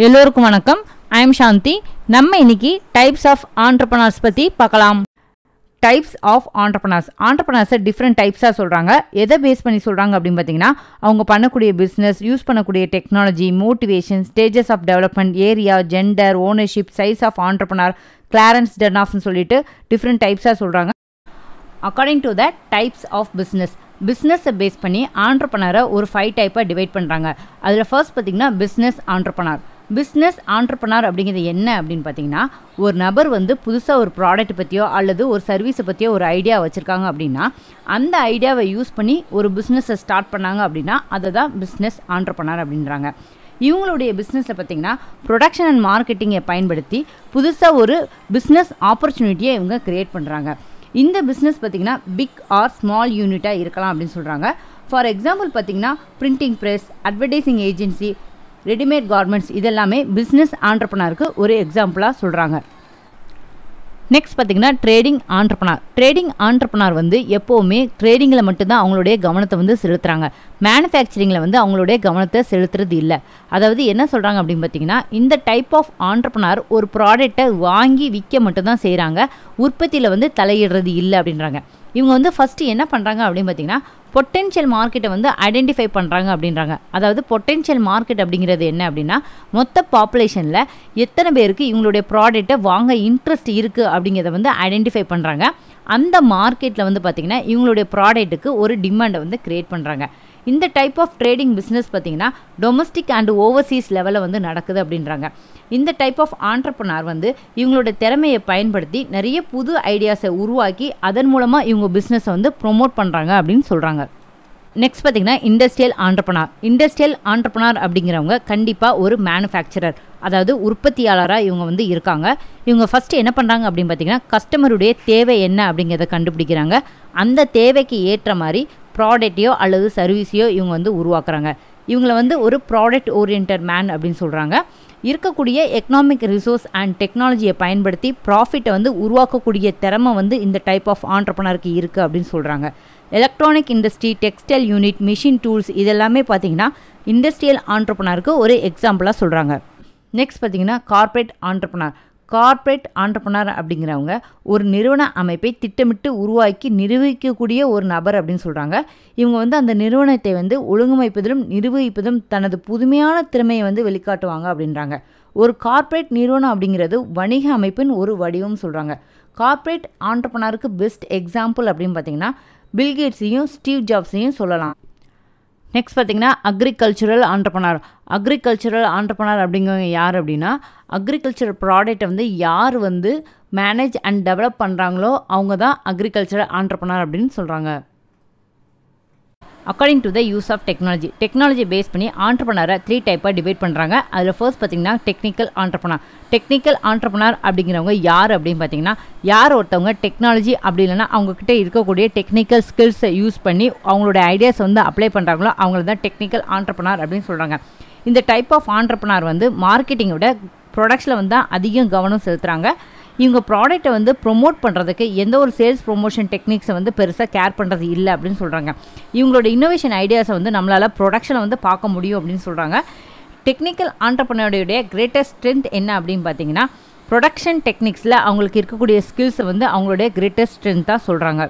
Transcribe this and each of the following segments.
எல்லோருக்கும் வணக்கம். I am Shanthi. நம்ம இன்னைக்கு டைப்ஸ் ஆஃப் ஆண்டர்பிரனர்ஸ் பற்றி பார்க்கலாம். டைப்ஸ் ஆஃப் ஆண்டர்பிரனர்ஸை டிஃப்ரெண்ட் டைப்ஸாக சொல்கிறாங்க. எதை பேஸ் பண்ணி சொல்கிறாங்க அப்படின்னு பார்த்தீங்கன்னா, அவங்க பண்ணக்கூடிய பிஸ்னஸ், யூஸ் பண்ணக்கூடிய technology, motivation, stages of development, area, gender, ownership, size of entrepreneur, Clarence, டன்ஹாஃப்னு சொல்லிட்டு டிஃப்ரெண்ட் டைப்ஸாக சொல்கிறாங்க. According to the types of பிஸ்னஸை பேஸ் பண்ணி ஆண்டர்பிரனரை ஒரு 5 டைப்பாக டிவைட் பண்ணுறாங்க. அதில் ஃபர்ஸ்ட் பார்த்திங்கன்னா பிஸ்னஸ் ஆண்டர்பிரனர் அப்படிங்கிறது என்ன அப்படின்னு பார்த்தீங்கன்னா, ஒரு நபர் வந்து புதுசாக ஒரு ப்ராடக்ட் பற்றியோ அல்லது ஒரு சர்வீஸை பற்றியோ ஒரு ஐடியா வச்சுருக்காங்க அப்படின்னா, அந்த ஐடியாவை யூஸ் பண்ணி ஒரு பிஸ்னஸை ஸ்டார்ட் பண்ணாங்க அப்படின்னா அதை தான் பிஸ்னஸ் ஆண்டர்பிரனர் அப்படின்றாங்க. இவங்களுடைய பிஸ்னஸில் பார்த்திங்கன்னா ப்ரொடக்ஷன் அண்ட் மார்க்கெட்டிங்கை பயன்படுத்தி புதுசாக ஒரு பிஸ்னஸ் ஆப்பர்ச்சுனிட்டியை இவங்க க்ரியேட் பண்ணுறாங்க. இந்த பிஸ்னஸ் பார்த்திங்கன்னா பிக் ஆர் ஸ்மால் யூனிட்டாக இருக்கலாம் அப்படின்னு சொல்கிறாங்க. ஃபார் எக்ஸாம்பிள் பார்த்திங்கன்னா printing press, advertising agency, readymade garments இதெல்லாமே பிஸ்னஸ் ஆண்டர்பிரனருக்கு ஒரு எக்ஸாம்பிளாக சொல்கிறாங்க. நெக்ஸ்ட் பார்த்திங்கன்னா ட்ரேடிங் ஆண்டர்பிரனர் வந்து எப்போவுமே ட்ரேடிங்கில் மட்டும்தான் அவங்களுடைய கவனத்தை வந்து செலுத்துகிறாங்க. மேனுஃபேக்சரிங்கில் வந்து அவங்களுடைய கவனத்தை செலுத்துறது இல்லை. அதாவது என்ன சொல்கிறாங்க அப்படின்னு பார்த்தீங்கன்னா, இந்த டைப் ஆஃப் ஆண்டர்பிரனர் ஒரு ப்ராடக்டை வாங்கி விற்க மட்டும்தான் செய்கிறாங்க, உற்பத்தியில் வந்து தலையிடுறது இல்லை அப்படின்றாங்க. இவங்க வந்து ஃபஸ்ட்டு என்ன பண்ணுறாங்க அப்படின்னு பார்த்தீங்கன்னா, பொட்டென்ஷியல் மார்க்கெட்டை வந்து ஐடென்டிஃபை பண்ணுறாங்க அப்படின்றாங்க. அதாவது பொட்டென்ஷியல் மார்க்கெட் அப்படிங்கிறது என்ன அப்படின்னா, மொத்த பாப்புலேஷனில் எத்தனை பேருக்கு இவங்களுடைய ப்ராடக்ட்டை வாங்க இன்ட்ரெஸ்ட் இருக்குது அப்படிங்கிறத வந்து ஐடென்டிஃபை பண்ணுறாங்க. அந்த மார்க்கெட்டில் வந்து பார்த்திங்கன்னா இவங்களுடைய ப்ராடக்ட்டுக்கு ஒரு டிமாண்டை வந்து க்ரியேட் பண்ணுறாங்க. இந்த டைப் ஆஃப் ட்ரேடிங் பிஸ்னஸ் பார்த்திங்கன்னா டொமஸ்டிக் அண்ட் ஓவர்சீஸ் லெவலில் வந்து நடக்குது அப்படின்றாங்க. இந்த டைப் ஆஃப் ஆண்டர்பிரனர் வந்து இவங்களோட திறமையை பயன்படுத்தி நிறைய புது ஐடியாஸை உருவாக்கி அதன் மூலமாக இவங்க பிஸ்னஸை வந்து ப்ரொமோட் பண்ணுறாங்க அப்படின்னு சொல்கிறாங்க. நெக்ஸ்ட் பார்த்திங்கன்னா இண்டஸ்ட்ரியல் ஆண்டர்பிரனர் அப்படிங்கிறவங்க கண்டிப்பாக ஒரு மேனுஃபேக்சரர், அதாவது உற்பத்தியாளராக இவங்க வந்து இருக்காங்க. இவங்க ஃபஸ்ட்டு என்ன பண்ணுறாங்க அப்படின்னு பார்த்திங்கன்னா, கஸ்டமருடைய தேவை என்ன அப்படிங்கிறத கண்டுபிடிக்கிறாங்க. அந்த தேவைக்கு ஏற்ற மாதிரி ப்ராடக்டையோ அல்லது சர்வீஸையோ இவங்க வந்து உருவாக்குறாங்க. இவங்கள வந்து ஒரு ப்ராடக்ட் ஓரியன்டட் மேன் அப்படின்னு சொல்கிறாங்க. இருக்கக்கூடிய எக்கனாமிக் ரிசோர்ஸ் அண்ட் டெக்னாலஜியை பயன்படுத்தி ப்ராஃபிட்டை வந்து உருவாக்கக்கூடிய திறமை வந்து இந்த டைப் ஆஃப் ஆண்டர்பிரனருக்கு இருக்குது அப்படின்னு சொல்கிறாங்க. Electronic industry, textile unit, machine tools இதெல்லாமே பார்த்திங்கன்னா இண்டஸ்ட்ரியல் ஆண்டர்பிரனருக்கு ஒரு எக்ஸாம்பிளாக சொல்கிறாங்க. நெக்ஸ்ட் பார்த்திங்கன்னா கார்ப்பரேட் ஆண்டர்பிரனர் அப்படிங்கிறவங்க ஒரு நிறுவன அமைப்பை திட்டமிட்டு உருவாக்கி நிர்வகிக்கக்கூடிய ஒரு நபர் அப்படின்னு சொல்கிறாங்க. இவங்க வந்து அந்த நிறுவனத்தை வந்து ஒழுங்கமைப்பதிலும் நிர்வகிப்பதும் தனது புதுமையான திறமையை வந்து வெளிக்காட்டுவாங்க அப்படின்றாங்க. ஒரு கார்ப்பரேட் நிறுவனம் அப்படிங்கிறது வணிக அமைப்பின் ஒரு வடிவம் சொல்கிறாங்க. கார்ப்பரேட் ஆண்டர்பிரனருக்கு பெஸ்ட் எக்ஸாம்பிள் அப்படின்னு பார்த்தீங்கன்னா பில்கேட்ஸையும் ஸ்டீவ் ஜாப்ஸையும் சொல்லலாம். நெக்ஸ்ட் பார்த்திங்கன்னா அக்ரிகல்ச்சரல் ஆண்டர்பிரனர் அப்படிங்கிறவங்க யார் அப்படின்னா, அக்ரிகல்ச்சரல் ப்ராடக்டை வந்து யார் வந்து மேனேஜ் அண்ட் டெவலப் பண்ணுறாங்களோ அவங்க தான் அக்ரிகல்ச்சரல் ஆண்டர்பிரனர் அப்படின்னு சொல்கிறாங்க. According to the use of technology base பண்ணி ஆண்டர்பிரனரை 3 டைப்பாக டிவைட் பண்ணுறாங்க. அதில் ஃபர்ஸ்ட் பார்த்திங்கன்னா டெக்னிக்கல் ஆண்டர்பிரனர் அப்படிங்கிறவங்க யார் அப்படின்னு பார்த்தீங்கன்னா, யார் ஒருத்தவங்க டெக்னாலஜி அப்படி இல்லைன்னா அவங்கக்கிட்ட இருக்கக்கூடிய டெக்னிக்கல் ஸ்கில்ஸை யூஸ் பண்ணி அவங்களோட ஐடியாஸை வந்து அப்ளை பண்ணுறாங்களோ அவங்கள தான் டெக்னிக்கல் ஆண்டர்பிரனர் அப்படின்னு சொல்கிறாங்க. இந்த டைப் ஆஃப் ஆண்டர்பிரனர் வந்து மார்க்கெட்டிங்கோட ப்ரொடக்ஷனில் வந்து அதிகம் கவனம் செலுத்துகிறாங்க. இவங்க ப்ராடக்ட்டை வந்து ப்ரொமோட் பண்ணுறதுக்கு எந்த ஒரு சேல்ஸ் ப்ரொமோஷன் டெக்னிக்ஸை வந்து பெருசாக கேர் பண்ணுறது இல்லை அப்படின்னு சொல்கிறாங்க. இவங்களோட இன்னோவேஷன் ஐடியாஸை வந்து நம்மளால் ப்ரொடக்ஷனை வந்து பார்க்க முடியும் அப்படின்னு சொல்கிறாங்க. டெக்னிக்கல் ஆண்டர்பிரனருடைய கிரேட்டஸ்ட் ஸ்ட்ரென்த் என்ன அப்படின்னு பார்த்தீங்கன்னா, ப்ரொடக்ஷன் டெக்னிக்ஸில் அவங்களுக்கு இருக்கக்கூடிய ஸ்கில்ஸை வந்து அவங்களுடைய கிரேட்டஸ்ட் ஸ்ட்ரென்த்தாக சொல்கிறாங்க.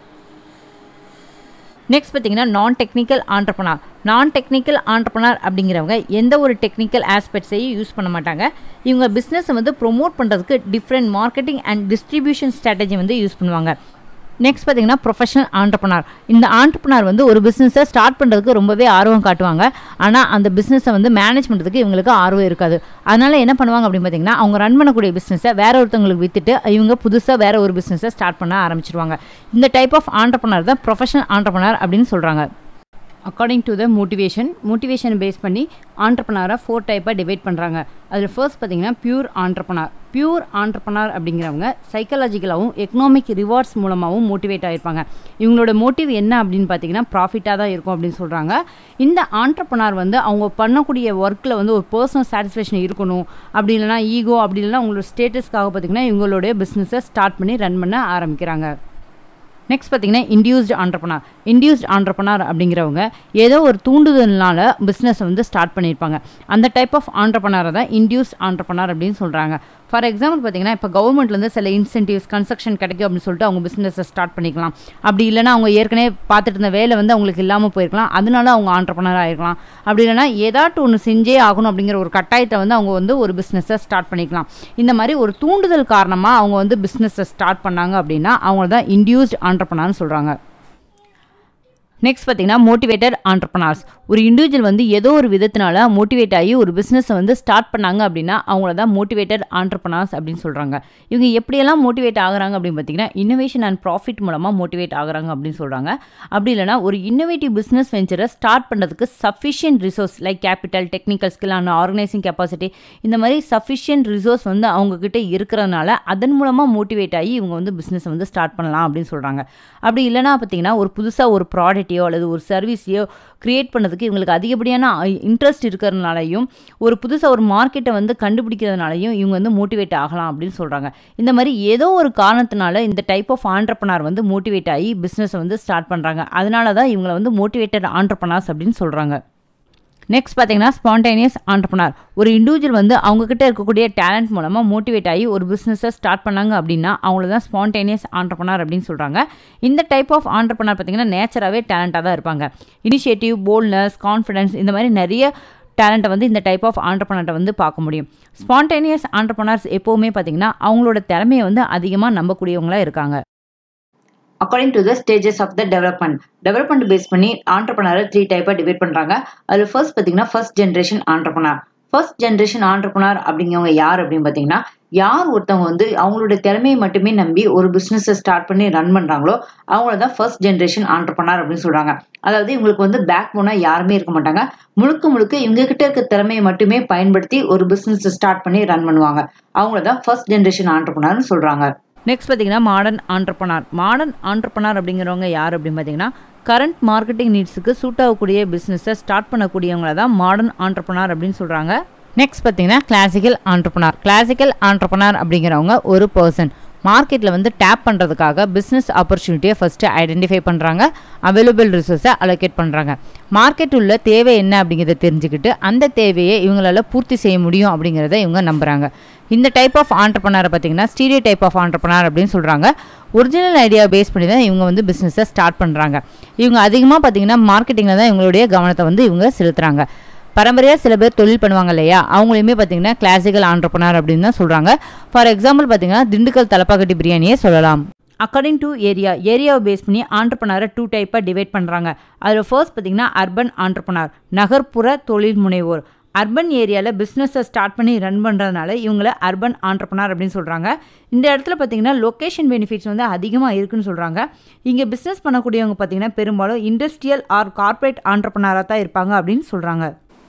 நெக்ஸ்ட் பார்த்திங்கன்னா நான் டெக்னிக்கல் ஆண்டர்பிரனர் அப்படிங்கிறவங்க எந்த ஒரு டெக்னிக்கல் ஆஸ்பெக்ட்ஸையும் யூஸ் பண்ண மாட்டாங்க. இவங்க பிஸ்னஸை வந்து ப்ரொமோட் பண்ணுறதுக்கு different marketing and distribution strategy வந்து யூஸ் பண்ணுவாங்க. நெக்ஸ்ட் பார்த்திங்கன்னா ப்ரொஃபஷனல் ஆண்டர்பிரனர். இந்த ஆண்டர்பிரனர் வந்து ஒரு பிஸ்னஸை ஸ்டார்ட் பண்ணுறதுக்கு ரொம்பவே ஆர்வம் காட்டுவாங்க. ஆனால் அந்த பிஸ்னஸை வந்து மேனேஜ் பண்ணுறதுக்கு இவங்களுக்கு ஆர்வம் இருக்காது. அதனால் என்ன பண்ணுவாங்க அப்படின்னு பார்த்திங்கன்னா, அவங்க ரன் பண்ணக்கூடிய பிஸ்னஸை வேற ஒருத்தவங்களுக்கு விற்றுட்டு இவங்க புதுசாக வேற ஒரு பிஸ்னஸை ஸ்டார்ட் பண்ண ஆரம்பிச்சிருவாங்க. இந்த டைப் ஆஃப் ஆண்டர்பிரனர் தான் ப்ரொஃபஷனல் ஆண்டர்பிரனர் அப்படின்னு சொல்கிறாங்க. According to the motivation base பண்ணி ஆண்டர்பிரனரை 4 டைப்பாக டிவைட் பண்ணுறாங்க. அதில் ஃபர்ஸ்ட் பார்த்திங்கன்னா பியூர் ஆண்டர்பிரனர் அப்படிங்கிறவங்க சைக்காலஜிக்கலாகவும் எக்கனாமிக் ரிவார்ட்ஸ் மூலமாகவும் மோட்டிவேட் ஆகிருப்பாங்க. இவங்களோட மோட்டிவ் என்ன அப்படின்னு பார்த்தீங்கன்னா ப்ராஃபிட்டாக தான் இருக்கும் அப்படின்னு சொல்கிறாங்க. இந்த ஆண்டர்பிரனர் வந்து அவங்க பண்ணக்கூடிய ஒர்க்கில் வந்து ஒரு பர்சனல் சாட்டிஸ்ஃபேக்ஷன் இருக்கணும், அப்படி இல்லைனா ஈகோ, அப்படி இல்லைனா அவங்களோட ஸ்டேட்டஸ்க்காக பார்த்திங்கன்னா இவங்களுடைய பிஸ்னஸை ஸ்டார்ட் பண்ணி ரன் பண்ண ஆரம்பிக்கிறாங்க. நெக்ஸ்ட் பார்த்தீங்கன்னா இண்டியூஸ்ட் ஆண்டர்பனர் அப்படிங்கிறவங்க ஏதோ ஒரு தூண்டுதல்னால பிஸ்னஸ் வந்து ஸ்டார்ட் பண்ணியிருப்பாங்க. அந்த டைப் ஆஃப் ஆண்டர்பனரை தான் இண்டியூஸ்ட் ஆண்டர்பனர் அப்படின்னு சொல்கிறாங்க. ஃபார் எக்ஸாம்பிள் பார்த்தீங்கன்னா இப்போ கவர்மெண்ட்லேருந்து சில இன்சென்டிவ்ஸ் கன்ஸ்ட்ரக்ஷன் கிடைக்கும் அப்படின்னு சொல்லிட்டு அவங்க பிஸ்னஸை ஸ்டார்ட் பண்ணிக்கலாம். அப்படி இல்லைனா அவங்க ஏற்கனவே பார்த்துட்டு இருந்த வேலை வந்து அவங்களுக்கு இல்லாமல் போயிருக்கலாம், அதனால அவங்க ஆண்டர்பனர் ஆகிருக்கலாம். அப்படி இல்லைனா ஏதாட்டு ஒன்று செஞ்சே ஆகணும் அப்படிங்கிற ஒரு கட்டாயத்தை வந்து அவங்க வந்து ஒரு பிஸ்னஸை ஸ்டார்ட் பண்ணிக்கலாம். இந்த மாதிரி ஒரு தூண்டுதல் காரணமாக அவங்க வந்து பிஸ்னஸை ஸ்டார்ட் பண்ணாங்க அப்படின்னா அவங்க தான் இண்டியூஸ்ட் ஆண்டர்பனர்னு சொல்கிறாங்க. நெக்ஸ்ட் பார்த்தீங்கன்னா மோட்டிவேட்டட் ஆண்டர்பனர்ஸ். ஒரு இண்டிவிஜுவல் வந்து ஏதோ ஒரு விதத்தினால மோட்டிவேட் ஆகி ஒரு பிஸ்னஸை வந்து ஸ்டார்ட் பண்ணாங்க அப்படின்னா அவங்கள தான் மோட்டிவேட்டட் ஆண்டர்பனர்ஸ் அப்படின்னு சொல்கிறாங்க. இவங்க எப்படியெல்லாம் மோட்டிவேட் ஆகுறாங்க அப்படின்னு பார்த்தீங்கன்னா இன்னோவேஷன் அண்ட் ப்ராஃபிட் மூலமாக மோட்டிவேட் ஆகுறாங்க அப்படின்னு சொல்கிறாங்க. அப்படி இல்லைனா ஒரு இன்னோவேட்டிவ் பிஸ்னஸ் வெஞ்சரை ஸ்டார்ட் பண்ணுறதுக்கு sufficient resource like capital, technical skill and organising capacity, இந்த மாதிரி சஃபிஷியன்ட் ரிசோர்ஸ் வந்து அவங்கக்கிட்ட இருக்கிறதுனால அதன் மூலமாக மோட்டிவேட் ஆகி இவங்க வந்து பிஸ்னஸை வந்து ஸ்டார்ட் பண்ணலாம் அப்படின்னு சொல்கிறாங்க. அப்படி இல்லைனா பார்த்தீங்கன்னா ஒரு புதுசாக ஒரு ப்ராடக்ட் அல்லது ஒரு சர்வீஸையோ கிரியேட் பண்ணதுக்கு இவங்களுக்கு அதிகப்படியான இன்ட்ரெஸ்ட் இருக்கிறதுனாலையும் ஒரு புதுசாக ஒரு மார்க்கெட்டை வந்து கண்டுபிடிக்கிறதுனாலையும் இவங்க வந்து மோட்டிவேட் ஆகலாம் அப்படின்னு சொல்கிறாங்க. இந்த மாதிரி ஏதோ ஒரு காரணத்தினால இந்த டைப் ஆஃப் ஆண்டர்பனர் வந்து மோட்டிவேட் ஆகி பிஸ்னஸை வந்து ஸ்டார்ட் பண்ணுறாங்க. அதனால தான் இவங்களை வந்து மோட்டிவேட்டட் ஆண்டர்பனர்ஸ் அப்படின்னு சொல்கிறாங்க. நெக்ஸ்ட் பார்த்தீங்கன்னா ஸ்பான்டேனியஸ் ஆண்டர்பனர். ஒரு இண்டிவிஜுவல் வந்து அவங்கக்கிட்ட இருக்கக்கூடிய டேலண்ட் மூலமாக மோட்டிவேட் ஆகி ஒரு பிஸ்னஸை ஸ்டார்ட் பண்ணாங்க அப்படின்னா அவங்கள தான் ஸ்பான்டேனியஸ் ஆண்டர்பனர் அப்படின்னு சொல்கிறாங்க. இந்த டைப் ஆஃப் ஆண்டர்பனர் பார்த்தீங்கன்னா நேச்சராகவே டேலண்டாக தான் இருப்பாங்க. இனிஷியேட்டிவ், போல்ட்னஸ், கான்ஃபிடன்ஸ், இந்த மாதிரி நிறைய டேலண்ட்டை வந்து இந்த டைப் ஆஃப் ஆண்டர்பனர்ட்டை வந்து பார்க்க முடியும். ஸ்பான்டேனியஸ் ஆண்டர்பனர்ஸ் எப்போவுமே பார்த்தீங்கன்னா அவங்களோட திறமையை வந்து அதிகமாக நம்பக்கூடியவங்களாக இருக்காங்க. According to the stages of the development base பண்ணி ஆண்டர்பனரை 3 டைப்பாக டிவைட் பண்ணுறாங்க. அதில் ஃபர்ஸ்ட் பார்த்தீங்கன்னா first generation entrepreneur. First generation entrepreneur அப்படிங்கிறவங்க யார் அப்படின்னு பார்த்தீங்கன்னா யார் ஒருத்தவங்க வந்து அவங்களோட திறமையை மட்டுமே நம்பி ஒரு பிஸ்னஸை ஸ்டார்ட் பண்ணி ரன் பண்ணுறாங்களோ அவங்கள தான் ஃபர்ஸ்ட் ஜென்ரேஷன் ஆண்டர்பனர் அப்படின்னு சொல்கிறாங்க. அதாவது இவங்களுக்கு வந்து பேக் போனாக யாருமே இருக்க மாட்டாங்க. முழுக்க இவங்க கிட்ட இருக்க திறமையை மட்டுமே பயன்படுத்தி ஒரு பிஸ்னஸை ஸ்டார்ட் பண்ணி ரன் பண்ணுவாங்க. அவங்கள தான் ஃபர்ஸ்ட் ஜென்ரேஷன் ஆண்டர்பனர்னு சொல்கிறாங்க. நெக்ஸ்ட் பார்த்தீங்கன்னா மாடர்ன் ஆண்டர்பனர் அப்படிங்கிறவங்க யார் அப்படின்னு பார்த்தீங்கன்னா கரண்ட் மார்க்கெட்டிங் நீட்ஸுக்கு சூட் ஆகக்கூடிய பிஸ்னஸை ஸ்டார்ட் பண்ணக்கூடியவங்கள தான் மாடர்ன் ஆண்டர்பனர் அப்படின்னு சொல்கிறாங்க. நெக்ஸ்ட் பார்த்தீங்கன்னா கிளாசிக்கல் ஆண்டர்பனர் அப்படிங்கிறவங்க ஒரு பர்சன் மார்க்கெட்டில் வந்து டேப் பண்ணுறதுக்காக பிஸ்னஸ் ஆப்பர்ச்சுனிட்டியை ஃபஸ்ட்டு ஐடென்டிஃபை பண்ணுறாங்க, அவைலபிள் ரிசோர்ஸை அலோகேட் பண்ணுறாங்க. மார்க்கெட் உள்ள தேவை என்ன அப்படிங்கிறத தெரிஞ்சுக்கிட்டு அந்த தேவையை இவங்களால பூர்த்தி செய்ய முடியும் அப்படிங்கிறத இவங்க நம்புகிறாங்க. இந்த டைப் ஆஃப் ஆண்டர்பனரை பார்த்தீங்கன்னா ஸ்டீரியோ டைப் ஆஃப் ஆண்டர்பனர் அப்படின்னு சொல்கிறாங்க. ஒரிஜினல் ஐடியா பேஸ் பண்ணி தான் இவங்க வந்து பிஸ்னஸை ஸ்டார்ட் பண்ணுறாங்க. இவங்க அதிகமாக பார்த்தீங்கன்னா மார்க்கெட்டிங்கில் தான் இவங்களுடைய கவனத்தை வந்து இவங்க செலுத்துகிறாங்க. பரம்பரையாக சில பேர் தொழில் பண்ணுவாங்க இல்லையா, அவங்களையுமே பார்த்தீங்கன்னா கிளாசிக்கல் ஆண்டர்பனர் அப்படின்னு தான் சொல்கிறாங்க. ஃபார் எக்ஸாம்பிள் பார்த்தீங்கன்னா திண்டுக்கல் தலப்பாக்கட்டி பிரியாணியே சொல்லலாம். அக்கார்டிங் டு ஏரியாவை பேஸ் பண்ணி ஆண்டர்பனரை 2 டைப்பாக டிவைட் பண்ணுறாங்க. அதில் ஃபர்ஸ்ட் பார்த்தீங்கன்னா அர்பன் ஆண்டர்பனர், நகர்ப்புற தொழில் முனைவோர். அர்பன் ஏரியாவில் பிஸ்னஸை ஸ்டார்ட் பண்ணி ரன் பண்ணுறதுனால இவங்கள அர்பன் ஆண்டர்பனர் அப்படின்னு சொல்கிறாங்க. இந்த இடத்துல பார்த்தீங்கன்னா லொக்கேஷன் பெனிஃபிட்ஸ் வந்து அதிகமாக இருக்குன்னு சொல்கிறாங்க. இங்கே பிஸ்னஸ் பண்ணக்கூடியவங்க பார்த்தீங்கன்னா பெரும்பாலும் இண்டஸ்ட்ரியல் ஆர் கார்ப்பரேட் ஆண்டர்பனராக தான் இருப்பாங்க அப்படின்னு சொல்கிறாங்க.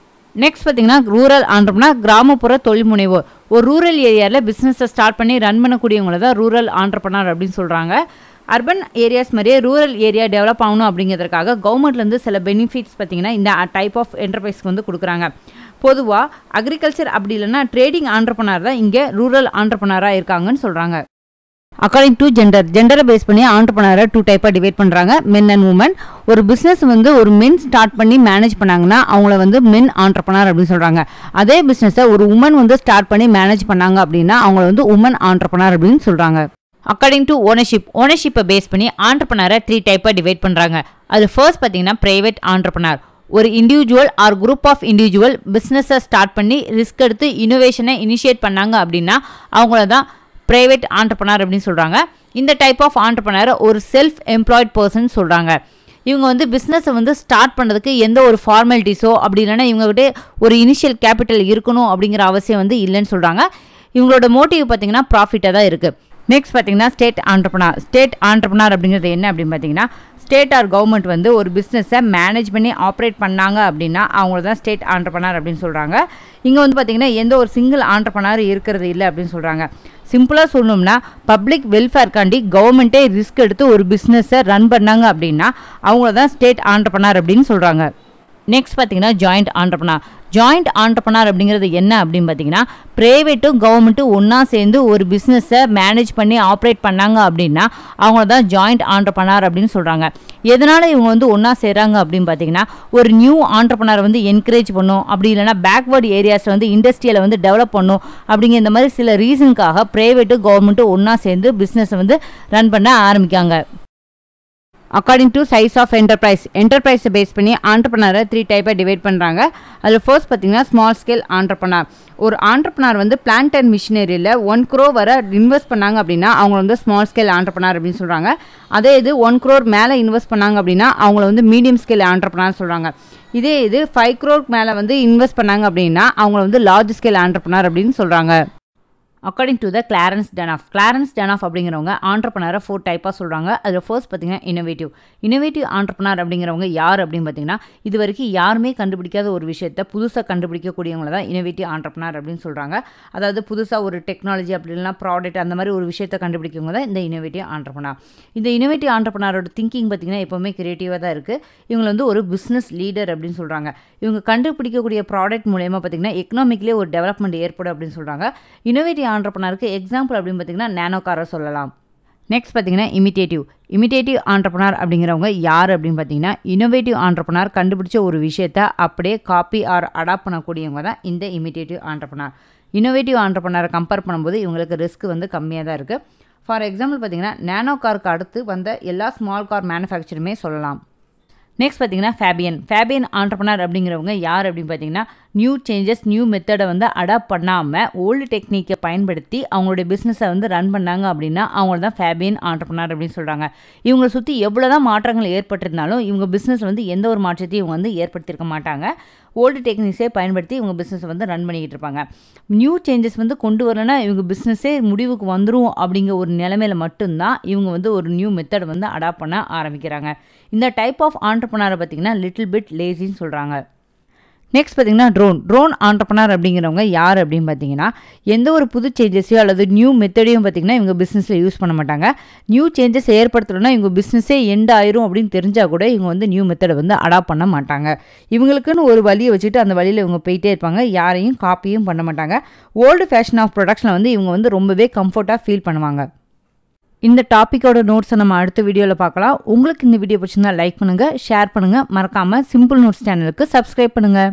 நெக்ஸ்ட் பார்த்தீங்கன்னா ரூரல் ஆண்டர்பனர், கிராமப்புற தொழில் முனைவோர். ஒரு ரூரல் ஏரியாவில் பிஸ்னஸை ஸ்டார்ட் பண்ணி ரன் பண்ணக்கூடியவங்கள தான் ரூரல் ஆண்டர்பனர் அப்படின்னு சொல்கிறாங்க. அர்பன் ஏரியாஸ் மாதிரியே ரூரல் ஏரியா டெவலப் ஆகணும் அப்படிங்கிறதுக்காக கவர்மெண்ட்லேருந்து சில பெனிஃபிட்ஸ் பார்த்தீங்கன்னா இந்த டைப் ஆஃப் என்டர்பிரைஸ்க்கு வந்து கொடுக்குறாங்க. பொதுவாக அக்ரிகல்ச்சர் அப்படி இல்லைன்னா ட்ரேடிங் ஆண்டர்பனர் தான் இங்கே ரூரல் ஆண்டர்பனராக இருக்காங்கன்னு சொல்கிறாங்க. அக்கார்டிங் டு ஜெண்டரை பேஸ் பண்ணி ஆண்டர்பனரை 2 டைப்பாக டிவைட் பண்ணுறாங்க, மென் அண்ட் உமன். ஒரு பிஸ்னஸ் வந்து ஒரு மென் ஸ்டார்ட் பண்ணி மேனேஜ் பண்ணாங்கன்னா அவங்கள வந்து மென் ஆண்டர்பனர் அப்படின்னு சொல்கிறாங்க. அதே பிஸ்னஸை ஒரு உமன் வந்து ஸ்டார்ட் பண்ணி மேனேஜ் பண்ணாங்க அப்படின்னா அவங்கள வந்து உமன் ஆண்டர்பனர் அப்படின்னு சொல்கிறாங்க. அக்கார்டிங் டு ஓனர்ஷிப்பை பேஸ் பண்ணி ஆண்டர்பனரை 3 டைப்பாக டிவைட் பண்ணுறாங்க. அது ஃபர்ஸ்ட் பார்த்தீங்கன்னா பிரைவேட் ஆண்டர்பனர். ஒரு individual or group of individual பிஸ்னஸை ஸ்டார்ட் பண்ணி ரிஸ்க் எடுத்து இனோவேஷனை இனிஷியேட் பண்ணாங்க அப்படின்னா அவங்கள தான் பிரைவேட் ஆண்டர்பனர் அப்படின்னு சொல்கிறாங்க. இந்த டைப் ஆஃப் ஆண்டர்பனர் ஒரு செல்ஃப் எம்ப்ளாய்ட் பர்சன் சொல்கிறாங்க. இவங்க வந்து பிஸ்னஸை வந்து ஸ்டார்ட் பண்ணுறதுக்கு எந்த ஒரு ஃபார்மாலிட்டிஸோ அப்படி இல்லைன்னா இவங்ககிட்ட ஒரு இனிஷியல் கேபிட்டல் இருக்கணும் அப்படிங்கிற அவசியம் வந்து இல்லைன்னு சொல்கிறாங்க. இவங்களோட மோட்டிவ் பார்த்தீங்கன்னா ப்ராஃபிட்டாக தான் இருக்குது. நெக்ஸ்ட் பார்த்தீங்கன்னா ஸ்டேட் ஆண்டர்பனர் அப்படிங்கிறது என்ன அப்படின்னு பார்த்தீங்கன்னா ஸ்டேட் ஆர் கவர்மெண்ட் வந்து ஒரு பிஸ்னஸை மேனேஜ் பண்ணி ஆப்ரேட் பண்ணாங்க அப்படின்னா அவங்கள தான் ஸ்டேட் ஆண்டர்பனர் அப்படின்னு சொல்கிறாங்க. இங்கே வந்து பார்த்திங்கன்னா எந்த ஒரு சிங்கிள் ஆண்டர்பனர் இருக்கிறது இல்லை அப்படின்னு சொல்கிறாங்க. சிம்பிளாக சொல்லணும்னா பப்ளிக் வெல்ஃபேர்க்காண்டி கவர்மெண்ட்டே ரிஸ்க் எடுத்து ஒரு பிஸ்னஸை ரன் பண்ணாங்க அப்படின்னா அவங்கள தான் ஸ்டேட் ஆண்டர்பனர் அப்படின்னு சொல்கிறாங்க. நெக்ஸ்ட் பார்த்தீங்கன்னா ஜாயிண்ட் ஆண்டர்பனர். ஜாயிண்ட் ஆண்டர்பனர் அப்படிங்கிறது என்ன அப்படின்னு பார்த்தீங்கன்னா, ப்ரைவேட்டும் கவர்மெண்ட்டும் ஒன்றா சேர்ந்து ஒரு பிஸ்னஸை மேனேஜ் பண்ணி ஆப்ரேட் பண்ணாங்க அப்படின்னா அவங்கள தான் ஜாயிண்ட் ஆண்டர்பனர் அப்படின்னு சொல்கிறாங்க. எதனால் இவங்க வந்து ஒன்றா செய்கிறாங்க அப்படின்னு பார்த்தீங்கன்னா, ஒரு நியூ ஆண்டர்பனர் வந்து என்கரேஜ் பண்ணும், அப்படி இல்லைனா பேக்வேர்டு ஏரியாஸில் வந்து இண்டஸ்ட்ரியில் வந்து டெவலப் பண்ணும். அப்படிங்கிற இந்த மாதிரி சில ரீசனுக்காக ப்ரைவேட்டும் கவர்மெண்ட்டும் ஒன்றா சேர்ந்து பிஸ்னஸை வந்து ரன் பண்ண ஆரம்பிக்காங்க. அக்கார்டிங் டு சைஸ் ஆஃப் என்டர்பிரைஸை பேஸ் பண்ணி ஆண்டர்பனரை 3 டைப்பாக டிவைட் பண்ணுறாங்க. அதில் ஃபர்ஸ்ட் பார்த்தீங்கன்னா ஸ்மால் ஸ்கேல் ஆண்டர்பனர். ஒரு ஆண்டர்பனர் வந்து பிளான்ட் அண்ட் மிஷினரியில் 1 crore வரை இன்வெஸ்ட் பண்ணாங்க அப்படின்னா அவங்க வந்து ஸ்மால் ஸ்கேல் ஆண்டர்பனர் அப்படின்னு சொல்கிறாங்க. அதே இது 1 crore மேலே இன்வெஸ்ட் பண்ணாங்க அப்படின்னா அவங்கள வந்து மீடியம் ஸ்கேல் ஆண்டர்பனர் சொல்கிறாங்க. இதே இது 5 crore மேலே வந்து இன்வெஸ்ட் பண்ணாங்க அப்படின்னா அவங்கள வந்து லார்ஜ் ஸ்கேல் ஆண்டர்பனர் அப்படின்னு சொல்கிறாங்க. அக்கார்டிங் டு த கிளாரன்ஸ் டனாஃப் அப்படிங்கிறவங்க ஆண்டர்பனரை 4 டைப்பாக சொல்கிறாங்க. அதில் ஃபர்ஸ்ட் பார்த்தீங்கன்னா இனோவேட்டிவ் ஆண்டர்பனர் அப்படிங்கிறவங்க யார் அப்படின்னு பார்த்தீங்கன்னா, இது வரைக்கும் யாருமே கண்டுபிடிக்காத ஒரு விஷயத்தை புதுசாக கண்டுபிடிக்கக்கூடியவங்கள தான் இனோவேட்டிவ் ஆண்டர்பனர் அப்படின்னு சொல்கிறாங்க. அதாவது புதுசாக ஒரு டெக்னாலஜி அப்படி இல்லைனா ப்ராடக்ட் அந்த மாதிரி ஒரு விஷயத்தை கண்டுபிடிக்கவங்க தான் இந்த இனோவேட்டிவ் ஆண்டர்பனர். இந்த இனோவேட்டிவ் ஆண்டர்பனரோட திங்கிங் பார்த்தீங்கன்னா எப்போவுமே கிரியேட்டிவாக தான் இருக்குது. இவங்க வந்து ஒரு பிஸ்னஸ் லீடர் அப்படின்னு சொல்கிறாங்க. இவங்க கண்டுபிடிக்கக்கூடிய ப்ராடக்ட் மூலயமா பார்த்தீங்கன்னா எக்கனாமிக்லேயே ஒரு டெவலப்மெண்ட் ஏற்படும் அப்படின்னு சொல்கிறாங்க. இனோவேட்டிவ் ஆண்டர்பனருக்கு எக்ஸாம்பிள் அப்படின்னு பார்த்தீங்கன்னா நானோ காரை சொல்லலாம். நெக்ஸ்ட் பார்த்தீங்கன்னா இமிட்டேட்டிவ் ஆண்டர்பனர் அப்படிங்கிறவங்க யார் அப்படின்னு பார்த்தீங்கன்னா, இனோவேட்டிவ் ஆண்டர்பனர் கண்டுபிடிச்ச ஒரு விஷயத்தை அப்படியே காப்பி ஆர் அடாப்ட் பண்ணக்கூடியவங்க தான் இந்த இமிட்டேட்டிவ் ஆண்டர்பனர். இனோவேட்டிவ் ஆண்டர்பனரை கம்பேர் பண்ணும்போது இவங்களுக்கு ரிஸ்க் வந்து கம்மியாக தான் இருக்குது. ஃபார் எக்ஸாம்பிள் பார்த்தீங்கன்னா நானோ காருக்கு அடுத்து வந்த எல்லா ஸ்மால் கார் மேனுஃபேக்சருமே சொல்லலாம். நெக்ஸ்ட் பார்த்தீங்கன்னா ஃபேபியன் ஆண்டர்பனர் அப்படிங்கிறவங்க யார் அப்படின்னு பார்த்தீங்கன்னா, நியூ மெத்தடை வந்து அடாப்ட் பண்ணாமல் ஓல்டு டெக்னிக்கை பயன்படுத்தி அவங்களுடைய பிஸ்னஸை வந்து ரன் பண்ணாங்க அப்படின்னா அவங்க தான் ஃபேபியன் ஆண்டர்பனர் அப்படின்னு சொல்கிறாங்க. இவங்களை சுற்றி எவ்வளோ தான் மாற்றங்கள் ஏற்பட்டிருந்தாலும் இவங்க பிஸ்னஸ் வந்து எந்த ஒரு மாற்றத்தையும் இவங்க வந்து ஏற்படுத்தியிருக்க மாட்டாங்க. ஓல்டு டெக்னிக்ஸே பயன்படுத்தி இவங்க பிஸ்னஸை வந்து ரன் பண்ணிக்கிட்டு இருப்பாங்க. நியூ சேஞ்சஸ் வந்து கொண்டு வரலன்னா இவங்க பிஸ்னஸே முடிவுக்கு வந்துடும் அப்படிங்கிற ஒரு நிலைமையில் மட்டும்தான் இவங்க வந்து ஒரு நியூ மெத்தட் வந்து அடாப்ட் பண்ண ஆரம்பிக்கிறாங்க. இந்த டைப் ஆஃப் ஆண்டர்பனரை பார்த்திங்கன்னா லிட்டில் பிட் லேசின்னு சொல்கிறாங்க. நெக்ஸ்ட் பார்த்தீங்கன்னா ட்ரோன் ஆண்டர்பனர் அப்படிங்கிறவங்க யார் அப்படின்னு பார்த்தீங்கன்னா, எந்த ஒரு புது சேஞ்சஸையோ அல்லது நியூ மெத்தடையும் பார்த்தீங்கன்னா இவங்க பிஸ்னஸில் யூஸ் பண்ண மாட்டாங்க. நியூ சேஞ்சஸ் ஏற்படுத்தணும்னா இவங்க பிஸ்னஸே எண்ட் ஆயிரும் அப்படின்னு தெரிஞ்சால் கூட இவங்க வந்து நியூ மெத்தடை வந்து அடாப்ட் பண்ண மாட்டாங்க. இவங்களுக்குன்னு ஒரு வழியை வச்சுட்டு அந்த வழியில் இவங்க போயிட்டே இருப்பாங்க. யாரையும் காப்பியும் பண்ண மாட்டாங்க. ஓல்டு ஃபேஷன் ஆஃப் ப்ரொடக்ஷனில் வந்து இவங்க வந்து ரொம்பவே கம்ஃபர்ட்டாக ஃபீல் பண்ணுவாங்க. இந்த டாப்பிக்கோட நோட்ஸை நம்ம அடுத்த வீடியோவில் பார்க்கலாம். உங்களுக்கு இந்த வீடியோ பிடிச்சிருந்தா லைக் பண்ணுங்கள், ஷேர் பண்ணுங்கள், மறக்காமல் சிம்பிள் நோட்ஸ் சேனலுக்கு சப்ஸ்கிரைப் பண்ணுங்கள்.